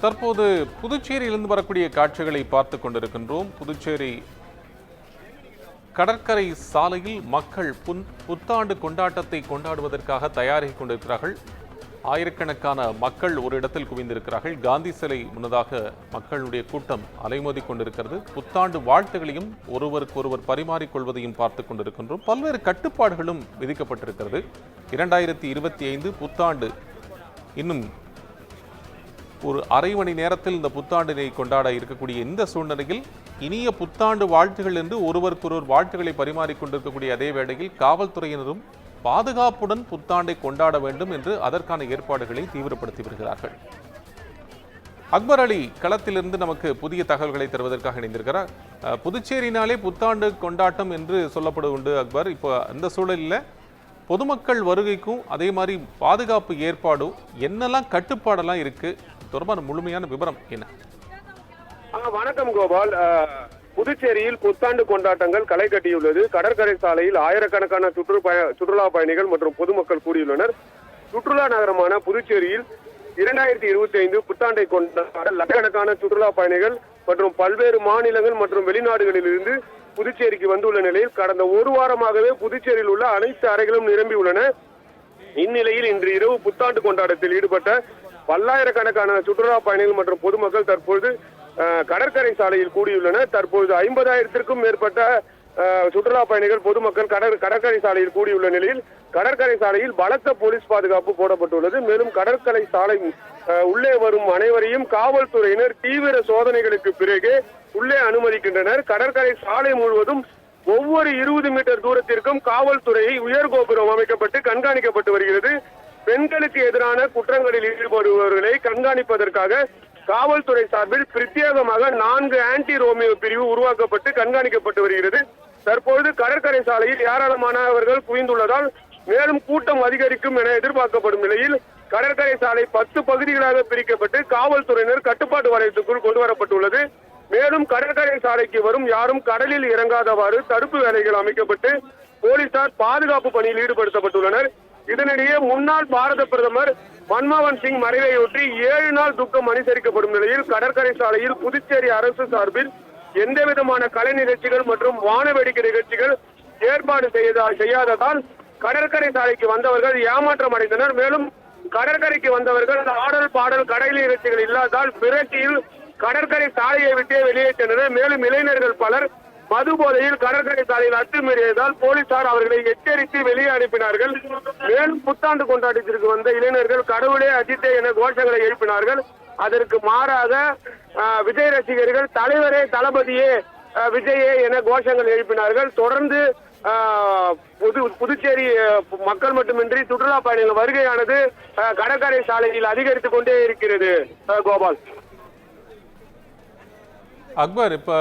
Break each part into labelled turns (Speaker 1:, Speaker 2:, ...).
Speaker 1: தற்போது புதுச்சேரியிலிருந்து வரக்கூடிய காட்சிகளை பார்த்து கொண்டிருக்கின்றோம். புதுச்சேரி கடற்கரை சாலையில் மக்கள் புத்தாண்டு கொண்டாட்டத்தை கொண்டாடுவதற்காக தயாராகி கொண்டிருக்கிறார்கள். ஆயிரக்கணக்கான மக்கள் ஒரு இடத்தில் குவிந்திருக்கிறார்கள். காந்தி சிலை முன்னதாக மக்களுடைய கூட்டம் அலைமோதி கொண்டிருக்கிறது. புத்தாண்டு வாழ்த்துகளையும் ஒருவருக்கொருவர் பரிமாறிக்கொள்வதையும் பார்த்து கொண்டிருக்கின்றோம். பல்வேறு கட்டுப்பாடுகளும் விதிக்கப்பட்டிருக்கிறது. 2025 புத்தாண்டு இன்னும் ஒரு அரை மணி நேரத்தில் இந்த புத்தாண்டினை கொண்டாட இருக்கக்கூடிய இந்த சூழ்நிலையில் இனிய புத்தாண்டு வாழ்த்துகள் என்று ஒருவருக்கொருவர் வாழ்த்துக்களை பரிமாறிக்கொண்டிருக்கக்கூடிய அதே வேளையில் காவல்துறையினரும் பாதுகாப்புடன் புத்தாண்டை கொண்டாட வேண்டும் என்று அதற்கான ஏற்பாடுகளை தீவிரப்படுத்தி வருகிறார்கள். அக்பர் அலி களத்திலிருந்து நமக்கு புதிய தகவல்களை தருவதற்காக இணைந்திருக்கிறார். புதுச்சேரினாலே புத்தாண்டு கொண்டாட்டம் என்று சொல்லப்படுவது அக்பர். இப்போ இந்த சூழலில் பொதுமக்கள் வருகைக்கும் அதே மாதிரி பாதுகாப்பு ஏற்பாடும் என்னெல்லாம் கட்டுப்பாடெல்லாம் இருக்கு தொடர்பான முழுமையான விவரம் என்ன?
Speaker 2: வணக்கம் கோபால். புதுச்சேரியில் புத்தாண்டு கொண்டாட்டங்கள் களை கட்டியுள்ளது. கடற்கரை சாலையில் ஆயிரக்கணக்கான சுற்றுலா பயணிகள் மற்றும் பொதுமக்கள் கூடியுள்ளனர். சுற்றுலா நகரமான புதுச்சேரியில் 2025 புத்தாண்டை கொண்டாட லட்சக்கணக்கான சுற்றுலா பயணிகள் மற்றும் பல்வேறு மாநிலங்கள் மற்றும் வெளிநாடுகளில் இருந்து புதுச்சேரிக்கு வந்துள்ள நிலையில் கடந்த ஒரு வாரமாகவே புதுச்சேரியில் உள்ள அனைத்து அறைகளும் நிரம்பியுள்ளன. இந்நிலையில் இன்று இரவு புத்தாண்டு கொண்டாட்டத்தில் ஈடுபட்ட பல்லாயிரக்கணக்கான சுற்றுலா பயணிகள் மற்றும் பொதுமக்கள் தற்போது கடற்கரை சாலையில் கூடியுள்ளனர். தற்போது 50,000த்திற்கும் மேற்பட்ட சுற்றுலா பயணிகள் பொதுமக்கள் கடற்கரை சாலையில் கூடியுள்ள நிலையில் கடற்கரை சாலையில் பலத்த போலீஸ் பாதுகாப்பு போடப்பட்டுள்ளது. மேலும் கடற்கரை சாலை உள்ளே வரும் அனைவரையும் காவல்துறையினர் தீவிர சோதனைகளுக்கு பிறகு உள்ளே அனுமதிக்கின்றனர். கடற்கரை சாலை முழுவதும் ஒவ்வொரு 20 மீட்டர் தூரத்திற்கும் காவல்துறை உயர் கோபுரம் அமைக்கப்பட்டு கண்காணிக்கப்பட்டு வருகிறது. பெண்களுக்கு எதிரான குற்றங்களில் ஈடுபடுபவர்களை கண்காணிப்பதற்காக காவல்துறை சார்பில் பிரத்யேகமாக 4 ஆன்டி ரோமியோ பிரிவு உருவாக்கப்பட்டு கண்காணிக்கப்பட்டு வருகிறது. தற்பொழுது கடற்கரை சாலையில் ஏராளமானவர்கள் குவிந்துள்ளதால் மேலும் கூட்டம் அதிகரிக்கும் என எதிர்பார்க்கப்படும் நிலையில் கடற்கரை சாலை 10 பகுதிகளாக பிரிக்கப்பட்டு காவல்துறையினர் கட்டுப்பாட்டு வலயத்துக்குள் கொண்டு வரப்பட்டுள்ளது. மேலும் கடற்கரை சாலைக்கு வரும் யாரும் கடலில் இறங்காதவாறு தடுப்பு வேலைகள் அமைக்கப்பட்டு போலீசார் பாதுகாப்பு பணியில் ஈடுபடுத்தப்பட்டுள்ளனர். இதனிடையே முன்னாள் பாரத பிரதமர் மன்மோகன் சிங் மறைவையொட்டி 7 நாள் துக்கம் அனுசரிக்கப்படும் நிலையில் கடற்கரை சாலையில் புதுச்சேரி அரசு சார்பில் எந்தவிதமான கலை நிகழ்ச்சிகள் மற்றும் வானவேடிக்கை நிகழ்ச்சிகள் ஏற்பாடு செய்யாததால் கடற்கரை சாலைக்கு வந்தவர்கள் ஏமாற்றம் அடைந்தனர். மேலும் கடற்கரைக்கு வந்தவர்கள் ஆடல் பாடல் கடை நிகழ்ச்சிகள் இல்லாததால் விரட்டியில் கடற்கரை சாலையை விட்டே வெளியேற்றினர். மேலும் இளைஞர்கள் பலர் மது போதையில் கடற்கரை சாலையில் அத்துமீறியதால் போலீசார் அவர்களை எச்சரித்து வெளியே அனுப்பினார்கள். மேலும் புத்தாண்டு கொண்டாட்டத்திற்கு வந்த இளைஞர்கள் கடவுளே அஜித்தே என கோஷங்களை எழுப்பினார்கள். அதற்கு மாறாக விஜய் ரசிகர்கள் தலைவரே தளபதியே விஜயே என கோஷங்கள் எழுப்பினார்கள். தொடர்ந்து புதுச்சேரி மக்கள் மட்டுமின்றி சுற்றுலா பயணிகள் வருகையானது கடற்கரை சாலையில் அதிகரித்துக் கொண்டே இருக்கிறது. கோபால்.
Speaker 1: அக்பர், இப்ப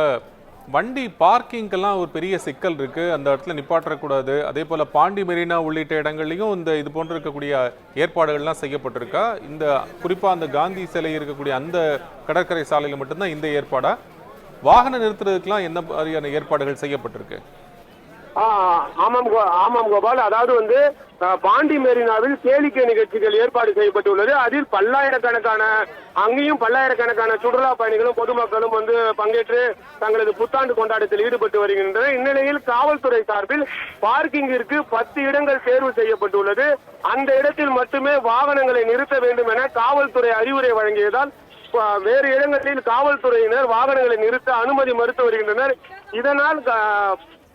Speaker 1: வண்டி பார்க்கிங்கெல்லாம் ஒரு பெரிய சிக்கல் இருக்கு. அந்த இடத்துல நிப்பாட்டக்கூடாது. அதே போல பாண்டி மெரினா உள்ளிட்ட இடங்கள்லையும் இது போன்று இருக்கக்கூடிய ஏற்பாடுகள்லாம் செய்யப்பட்டிருக்கா? இந்த குறிப்பா அந்த காந்தி சிலை இருக்கக்கூடிய அந்த கடற்கரை சாலையில் மட்டும்தான் இந்த ஏற்பாடா? வாகன நிறுத்துறதுக்கெல்லாம் என்ன மாதிரியான ஏற்பாடுகள் செய்யப்பட்டிருக்கு?
Speaker 2: ஆமாம் கோபால். அதாவது பாண்டி மெரினாவில் கேளிக்கை நிகழ்ச்சிகள் ஏற்பாடு செய்யப்பட்டுள்ளது. அதில் அங்கேயும் பல்லாயிரக்கணக்கான சுற்றுலா பயணிகளும் பொதுமக்களும் பங்கேற்று தங்களது புத்தாண்டு கொண்டாட்டத்தில் ஈடுபட்டு வருகின்றனர். இந்நிலையில் காவல்துறை சார்பில் பார்க்கிங்கிற்கு 10 இடங்கள் தேர்வு செய்யப்பட்டுள்ளது. அந்த இடத்தில் மட்டுமே வாகனங்களை நிறுத்த வேண்டும் என காவல்துறை அறிவுரை வழங்கியதால் வேறு இடங்களில் காவல்துறையினர் வாகனங்களை நிறுத்த அனுமதி மறுத்து வருகின்றனர். இதனால்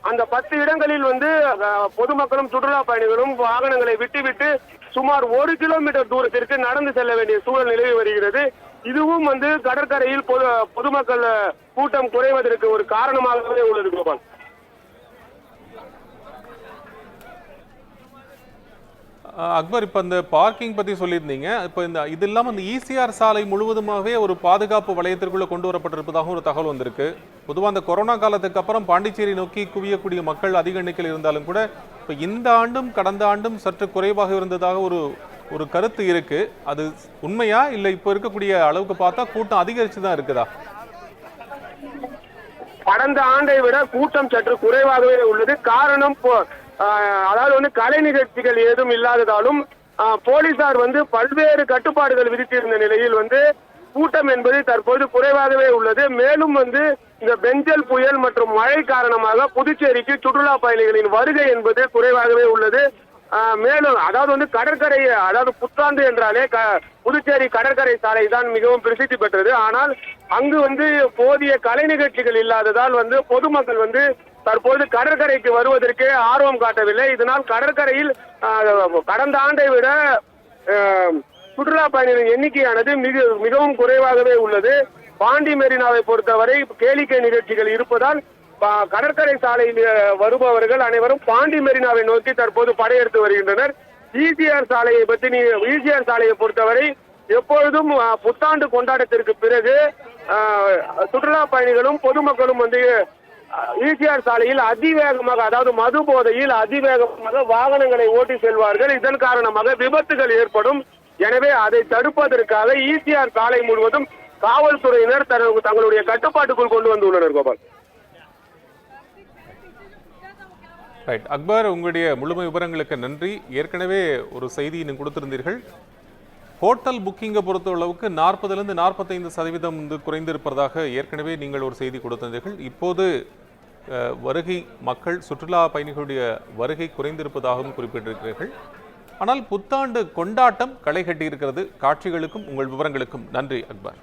Speaker 2: அந்த 10 இடங்களில் பொதுமக்களும் சுற்றுலா பயணிகளும் வாகனங்களை விட்டுவிட்டு சுமார் 1 கிலோமீட்டர் தூரத்திற்கு நடந்து செல்ல வேண்டிய சூழல் நிலவி வருகிறது. இதுவும் கடற்கரையில் பொதுமக்கள் கூட்டம் குறைவதற்கு ஒரு காரணமாகவே உள்ளது கோபால்.
Speaker 1: அக்பர், இப்ப இந்த பார்க்கிங் பத்தி சொல்லியிருந்தீங்க. இப்ப இது இல்லாம இந்த ஈசிஆர் சாலை முழுவதுமாகவே ஒரு பாதுகாப்பு வளையத்திற்குள்ள கொண்டு வரப்பட்டிருப்பதாக ஒரு தகவல் வந்திருக்கு. பொதுவாக அந்த கொரோனா காலத்துக்கு அப்புறம் பாண்டிச்சேரி நோக்கி குவியக்கூடிய மக்கள் அதிக எண்ணிக்கையில் இருந்தாலும் கூட இப்ப இந்த ஆண்டும் கடந்த ஆண்டும் சற்று குறைவாக இருந்ததாக ஒரு கருத்து இருக்கு. அது உண்மையா இல்ல இப்ப இருக்கக்கூடிய அளவுக்கு பார்த்தா கூட்டம் அதிகரிச்சுதான் இருக்குதா?
Speaker 2: கடந்த ஆண்டை விட கூட்டம் சற்று குறைவாகவே உள்ளது. காரணம் அதாவது கலை நிகழ்ச்சிகள் ஏதும் இல்லாததாலும் போலீசார் பல்வேறு கட்டுப்பாடுகள் விதித்திருந்த நிலையில் கூட்டம் என்பது தற்போது குறைவாகவே உள்ளது. மேலும் இந்த பெஞ்சல் புயல் மற்றும் மழை காரணமாக புதுச்சேரிக்கு சுற்றுலா பயணிகளின் வருகை என்பது குறைவாகவே உள்ளது. மேலும் அதாவது கடற்கரை, அதாவது புத்தாண்டு என்றாலே புதுச்சேரி கடற்கரை சாலை தான் மிகவும் பிரசித்தி பெற்றது. ஆனால் அங்கு போதிய கலை நிகழ்ச்சிகள் இல்லாததால் பொதுமக்கள் தற்போது கடற்கரைக்கு வருவதற்கு ஆர்வம் காட்டவில்லை. இதனால் கடற்கரையில் கடந்த ஆண்டை விட சுற்றுலா பயணிகளின் எண்ணிக்கையானது மிகவும் குறைவாகவே உள்ளது. பாண்டி மெரினாவை பொறுத்தவரை கேளிக்கை நிகழ்ச்சிகள் இருப்பதால் கடற்கரை சாலையில் வருபவர்கள் அனைவரும் பாண்டி மெரினாவை நோக்கி தற்போது படையெடுத்து வருகின்றனர். ஈசிஆர் சாலையை பொறுத்தவரை எப்பொழுதும் புத்தாண்டு கொண்டாட்டத்திற்கு பிறகு சுற்றுலா பயணிகளும் பொதுமக்களும் ஈசிஆர் சாலையில் அதிவேகமாக, அதாவது மது போதையில் அதிவேகமாக வாகனங்களை ஓட்டி செல்வார்கள். இதன் காரணமாக விபத்துகள் ஏற்படும். எனவே அதை தடுப்பதற்காக ஈசிஆர் சாலை முழுவதும் காவல்துறையினர் தங்களுடைய கட்டுப்பாட்டுக்குள் கொண்டு வந்துள்ளனர். கோபால்.
Speaker 1: ரைட் அக்பர், உங்களுடைய முழுமை விவரங்களுக்கு நன்றி. ஏற்கனவே ஒரு செய்தி இன்னும் கொடுத்திருந்தீர்கள். ஹோட்டல் புக்கிங்கை பொறுத்தளவுக்கு 40% 45% குறைந்திருப்பதாக ஏற்கனவே நீங்கள் ஒரு செய்தி கொடுத்திருந்தீர்கள். இப்போது வருகை மக்கள், சுற்றுலா பயணிகளுடைய வருகை குறைந்திருப்பதாகவும் குறிப்பிட்டிருக்கிறீர்கள். ஆனால் புத்தாண்டு கொண்டாட்டம் களை கட்டியிருக்கிறது. காட்சிகளுக்கும் உங்கள் விவரங்களுக்கும் நன்றி அக்பர்.